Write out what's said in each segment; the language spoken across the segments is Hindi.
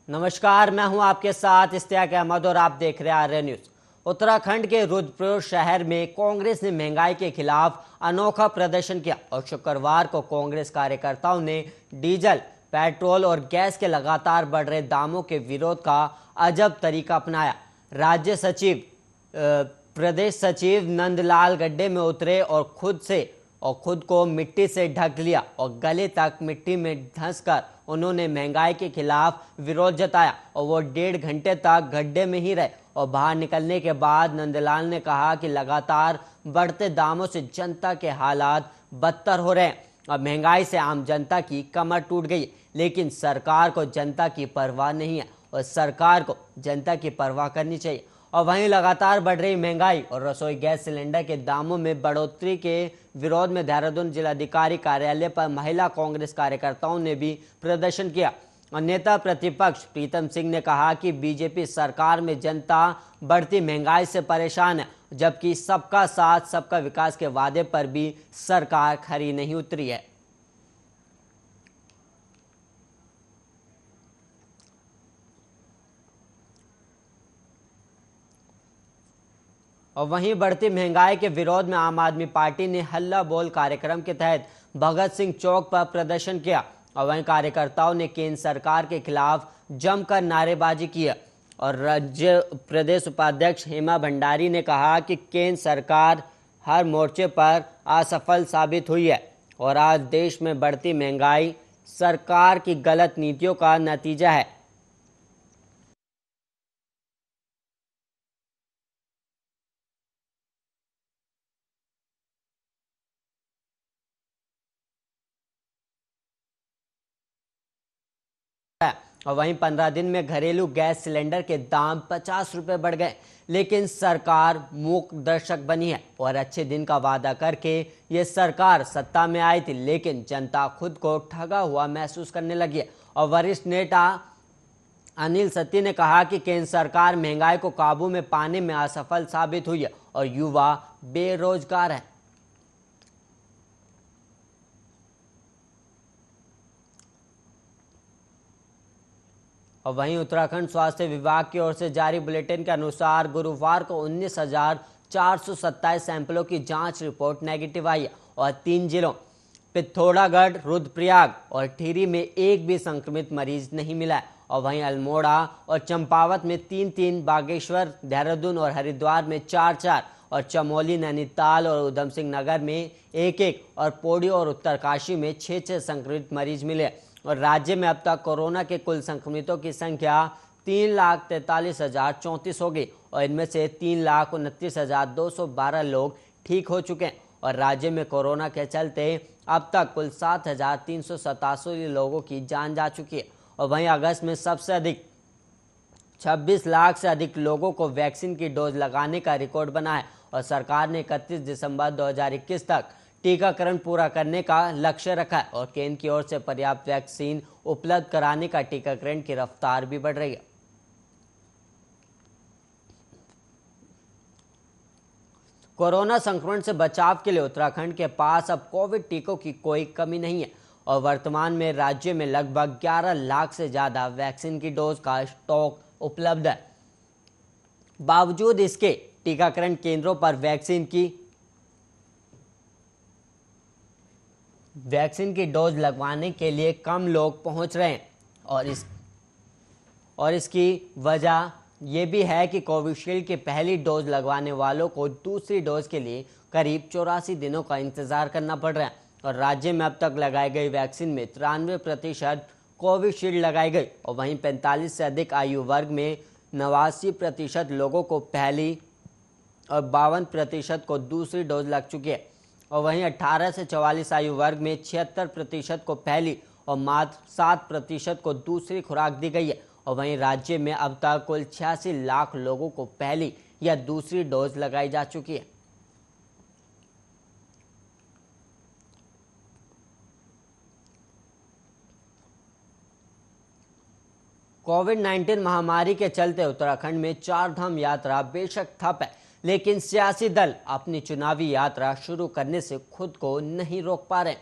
नमस्कार, मैं हूं आपके साथ इश्तियाक अहमद और आप देख रहे हैं आर्य न्यूज। उत्तराखंड के रुद्रप्रयाग शहर में कांग्रेस ने महंगाई के खिलाफ अनोखा प्रदर्शन किया और शुक्रवार को कांग्रेस कार्यकर्ताओं ने डीजल, पेट्रोल और गैस के लगातार बढ़ रहे दामों के विरोध का अजब तरीका अपनाया। राज्य सचिव प्रदेश सचिव नंदलाल गड्ढे में उतरे और खुद को मिट्टी से ढक लिया और गले तक मिट्टी में धंसकर उन्होंने महंगाई के खिलाफ विरोध जताया और वो 1.5 घंटे तक गड्ढे में ही रहे। और बाहर निकलने के बाद नंदलाल ने कहा कि लगातार बढ़ते दामों से जनता के हालात बदतर हो रहे हैं और महंगाई से आम जनता की कमर टूट गई, लेकिन सरकार को जनता की परवाह नहीं है और सरकार को जनता की परवाह करनी चाहिए। और वहीं लगातार बढ़ रही महंगाई और रसोई गैस सिलेंडर के दामों में बढ़ोतरी के विरोध में देहरादून जिलाधिकारी कार्यालय पर महिला कांग्रेस कार्यकर्ताओं ने भी प्रदर्शन किया और नेता प्रतिपक्ष प्रीतम सिंह ने कहा कि बीजेपी सरकार में जनता बढ़ती महंगाई से परेशान है, जबकि सबका साथ सबका विकास के वादे पर भी सरकार खरी नहीं उतरी है। और वहीं बढ़ती महंगाई के विरोध में आम आदमी पार्टी ने हल्ला बोल कार्यक्रम के तहत भगत सिंह चौक पर प्रदर्शन किया और वहीं कार्यकर्ताओं ने केंद्र सरकार के खिलाफ जमकर नारेबाजी की और राज्य प्रदेश उपाध्यक्ष हेमा भंडारी ने कहा कि केंद्र सरकार हर मोर्चे पर असफल साबित हुई है और आज देश में बढ़ती महंगाई सरकार की गलत नीतियों का नतीजा है। और वहीं 15 दिन में घरेलू गैस सिलेंडर के दाम 50 रुपए बढ़ गए, लेकिन सरकार मूक दर्शक बनी है और अच्छे दिन का वादा करके ये सरकार सत्ता में आई थी, लेकिन जनता खुद को ठगा हुआ महसूस करने लगी है। और वरिष्ठ नेता अनिल सत्ती ने कहा कि केंद्र सरकार महंगाई को काबू में पाने में असफल साबित हुई है और युवा बेरोजगार है। और वहीं उत्तराखंड स्वास्थ्य विभाग की ओर से जारी बुलेटिन के अनुसार गुरुवार को 19,427 सैंपलों की जांच रिपोर्ट नेगेटिव आई है और 3 जिलों पिथौरागढ़, रुद्रप्रयाग और टिहरी में एक भी संक्रमित मरीज नहीं मिला है। और वहीं अल्मोड़ा और चंपावत में 3-3, बागेश्वर, देहरादून और हरिद्वार में 4-4 और चमोली, नैनीताल और उधम सिंह नगर में 1-1 और पौड़ी और उत्तरकाशी में 6-6 संक्रमित मरीज मिले। और राज्य में अब तक कोरोना के कुल संक्रमितों की संख्या 3,43,034 हो गई और इनमें से 3,29,212 लोग ठीक हो चुके हैं। और राज्य में कोरोना के चलते अब तक कुल 7,387 लोगों की जान जा चुकी है। और वहीं अगस्त में सबसे अधिक 26 लाख से अधिक लोगों को वैक्सीन की डोज लगाने का रिकॉर्ड बना है और सरकार ने 31 दिसंबर 2021 तक टीकाकरण पूरा करने का लक्ष्य रखा है और केंद्र की ओर से पर्याप्त वैक्सीन उपलब्ध कराने का टीकाकरण की रफ्तार भी बढ़ रही है। कोरोना संक्रमण से बचाव के लिए उत्तराखंड के पास अब कोविड टीकों की कोई कमी नहीं है और वर्तमान में राज्य में लगभग 11 लाख से ज्यादा वैक्सीन की डोज का स्टॉक उपलब्ध है। बावजूद इसके टीकाकरण केंद्रों पर वैक्सीन की डोज लगवाने के लिए कम लोग पहुंच रहे हैं और इसकी वजह यह भी है कि कोविशील्ड की पहली डोज लगवाने वालों को दूसरी डोज के लिए करीब 84 दिनों का इंतजार करना पड़ रहा है। और राज्य में अब तक लगाई गई वैक्सीन में 93% कोविशील्ड लगाई गई और वहीं 45 से अधिक आयु वर्ग में 89% लोगों को पहली और 52% को दूसरी डोज लग चुकी है। और वहीं 18 से 44 आयु वर्ग में 76% को पहली और मात्र 7% को दूसरी खुराक दी गई है। और वहीं राज्य में अब तक कुल 86 लाख लोगों को पहली या दूसरी डोज लगाई जा चुकी है। कोविड-19 महामारी के चलते उत्तराखंड में 4 धाम यात्रा बेशक ठप है, लेकिन सियासी दल अपनी चुनावी यात्रा शुरू करने से खुद को नहीं रोक पा रहे।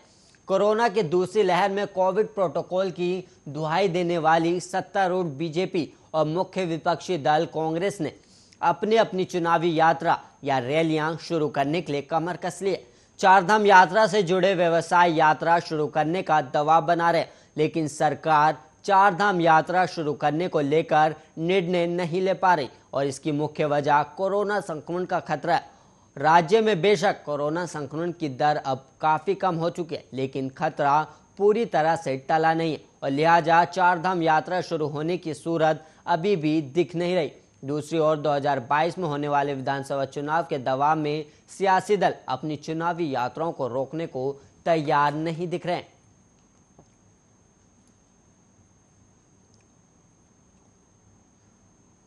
कोरोना की दूसरी लहर में कोविड प्रोटोकॉल की दुहाई देने वाली सत्तारूढ़ बीजेपी और मुख्य विपक्षी दल कांग्रेस ने अपनी अपनी चुनावी यात्रा या रैलियां शुरू करने के लिए कमर कस ली है। चारधाम यात्रा से जुड़े व्यवसाय यात्रा शुरू करने का दबाव बना रहे, लेकिन सरकार चारधाम यात्रा शुरू करने को लेकर निर्णय नहीं ले पा रही और इसकी मुख्य वजह कोरोना संक्रमण का खतरा है। राज्य में बेशक कोरोना संक्रमण की दर अब काफी कम हो चुकी है, लेकिन खतरा पूरी तरह से टला नहीं है और लिहाजा चारधाम यात्रा शुरू होने की सूरत अभी भी दिख नहीं रही। दूसरी ओर 2022 में होने वाले विधानसभा चुनाव के दबाव में सियासी दल अपनी चुनावी यात्राओं को रोकने को तैयार नहीं दिख रहे हैं।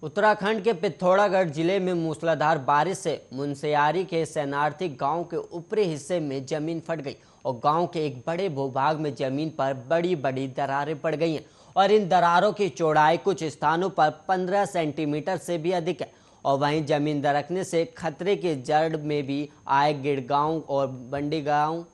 उत्तराखंड के पिथौरागढ़ जिले में मूसलाधार बारिश से मुनस्यारी के शरणार्थी गांव के ऊपरी हिस्से में जमीन फट गई और गांव के एक बड़े भूभाग में जमीन पर बड़ी बड़ी दरारें पड़ गई हैं और इन दरारों की चौड़ाई कुछ स्थानों पर 15 सेंटीमीटर से भी अधिक है और वहीं जमीन दरकने से खतरे की जड़ में भी आए गिरगांव और बंडी गांव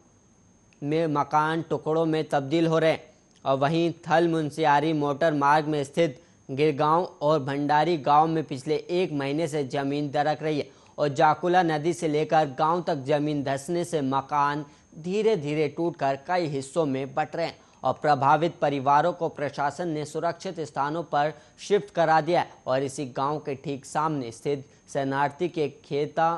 में मकान टुकड़ों में तब्दील हो रहे हैं और वहीं थल मुनस्यारी मोटर मार्ग में स्थित गिरगांव और भंडारी गांव में पिछले एक महीने से जमीन दरक रही है और जाकुला नदी से लेकर गांव तक जमीन धंसने से मकान धीरे धीरे टूटकर कई हिस्सों में बंट रहे हैं और प्रभावित परिवारों को प्रशासन ने सुरक्षित स्थानों पर शिफ्ट करा दिया है और इसी गांव के ठीक सामने स्थित शरणार्थी के खेता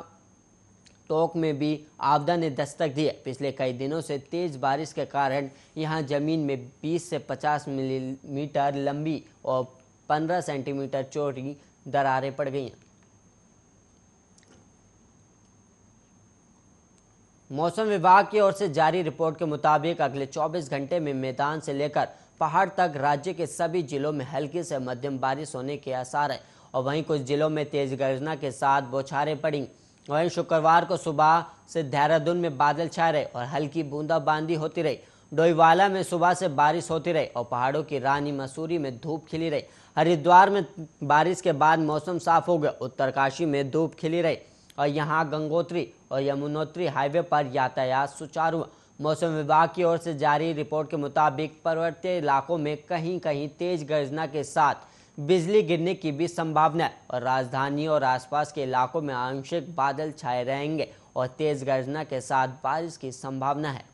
टोक में भी आपदा ने दस्तक दी है। पिछले कई दिनों से तेज बारिश के कारण यहां जमीन में 20 से 50 मिलीमीटर लंबी और 15 सेंटीमीटर चौड़ी दरारें पड़ गई हैं। मौसम विभाग की ओर से जारी रिपोर्ट के मुताबिक अगले 24 घंटे में मैदान से लेकर पहाड़ तक राज्य के सभी जिलों में हल्की से मध्यम बारिश होने के आसार है और वहीं कुछ जिलों में तेज गर्जना के साथ बौछारें पड़ी। वहीं शुक्रवार को सुबह से देहरादून में बादल छाए रहे और हल्की बूंदाबांदी होती रही। डोईवाला में सुबह से बारिश होती रही और पहाड़ों की रानी मसूरी में धूप खिली रही। हरिद्वार में बारिश के बाद मौसम साफ हो गया। उत्तरकाशी में धूप खिली रही और यहां गंगोत्री और यमुनोत्री हाईवे पर यातायात सुचारू हुआ। मौसम विभाग की ओर से जारी रिपोर्ट के मुताबिक पर्वतीय इलाकों में कहीं कहीं तेज गर्जना के साथ बिजली गिरने की भी संभावना है और राजधानी और आसपास के इलाकों में आंशिक बादल छाए रहेंगे और तेज गर्जना के साथ बारिश की संभावना है।